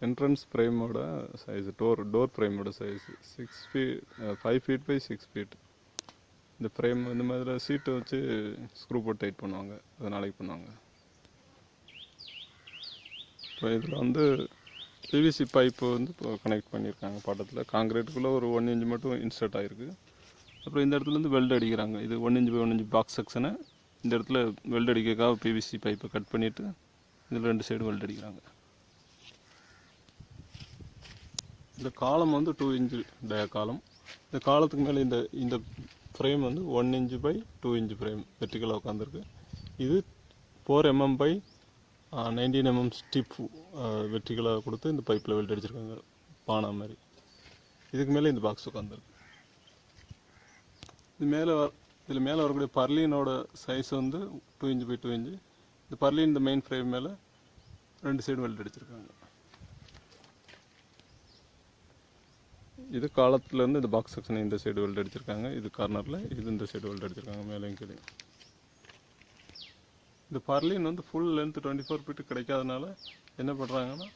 Entrance ஃப்ரேமோட size, door ஃப்ரேமோட size 6 feet 5 feet by 6 feet. இந்த ஃப்ரேம் இந்த மாதிரி சீட்டை வச்சு ஸ்க்ரூ போட்டு டைட் பண்ணுவாங்க, அதை நாளைக்கு பண்ணுவாங்க. இப்போ இதில் வந்து பிவிசி பைப்பு வந்து இப்போ கனெக்ட் பண்ணியிருக்காங்க பட்டத்தில். காங்கிரீட்டுக்குள்ளே ஒரு 1 இன்ச் மட்டும் இன்சர்ட் ஆகிருக்கு. அப்புறம் இந்த இடத்துலேருந்து வெல்டு அடிக்கிறாங்க. இது 1 இன்ச் பை 1 இன்ச் பாக்ஸ் செக்ஷனை இந்த இடத்துல வெல்டு அடிக்கிறதுக்காக பிவிசி பைப்பை கட் பண்ணிவிட்டு இதில் 2 சைடு வெல்டு அடிக்கிறாங்க. இந்த காலம் வந்து 2 இன்ச்சு டயா காலம். இந்த காலத்துக்கு மேலே இந்த ஃப்ரேம் வந்து 1 இன்ச் பை 2 இன்ச் ஃப்ரேம் வெர்டிக்கலாக உட்காந்துருக்கு. இது 4 mm பை 19 mm ஸ்டிப் வெர்டிக்கலாக கொடுத்து இந்த பைப்பில் வெல்ட் அடிச்சிருக்காங்க, பானா மாதிரி. இதுக்கு மேலே இந்த பாக்ஸ் உட்காந்துருக்கு. இதில் மேலே வரக்கூடிய பர்லினோட சைஸ் வந்து 2 இன்ச் பை 2 இன்ச். இந்த பர்லின் இந்த மெயின் ஃப்ரேம் மேலே 2 சைடு வெல்ட் அடிச்சிருக்காங்க. இது காலத்துலேருந்து இந்த பாக்ஸ் செக்ஷனை இந்த சைடு வெல்ட் அடிச்சிருக்காங்க. இது கார்னரில் இது இந்த சைடு வெல்ட் அடிச்சிருக்காங்க, மேலேயும் கீழே. இந்த பர்லின் வந்து ஃபுல் லென்த் 24 ஃபீட்டு கிடைக்காதனால என்ன பண்ணுறாங்கன்னா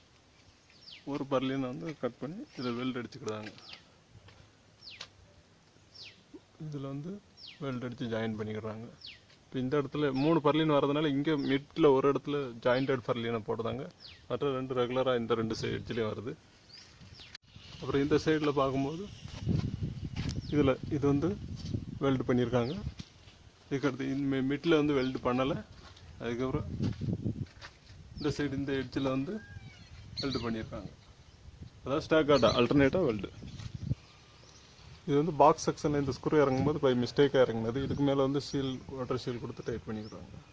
ஒரு பர்லினை வந்து கட் பண்ணி இதில் வெல்ட் அடிச்சுக்கிறாங்க. இதில் வந்து வெல்ட் அடித்து ஜாயின் பண்ணிக்கிறாங்க. இப்போ இந்த இடத்துல 3 பர்லின் வரதுனால இங்கே மிட்டில் ஒரு இடத்துல ஜாயிண்டட் பர்லினை போடுறாங்க, மற்ற 2 ரெகுலராக இந்த 2 சைட்லேயும் வருது. அப்புறம் இந்த சைடில் பார்க்கும்போது இது வந்து வெல்டு பண்ணியிருக்காங்க. இதுக்கடுத்து இந்த மிட்டில் வந்து வெல்டு பண்ணலை. அதுக்கப்புறம் இந்த சைடு இந்த எட்ஜில் வந்து வெல்டு பண்ணியிருக்காங்க. அதாவது ஸ்டாக்கார்டாக அல்டர்னேட்டாக வெல்டு. இது வந்து பாக்ஸ் செக்ஷனில் இந்த ஸ்க்ரூ இறங்கும்போது பை மிஸ்டேக்காக இறங்குனது. இதுக்கு மேலே வந்து வாட்டர் ஷீல் கொடுத்து டைட் பண்ணிக்கிறாங்க.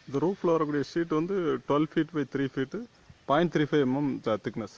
இந்த ரூஃபில் வரக்கூடிய ஷீட் வந்து 12 feet by 3 feet, 0.35 mm thickness.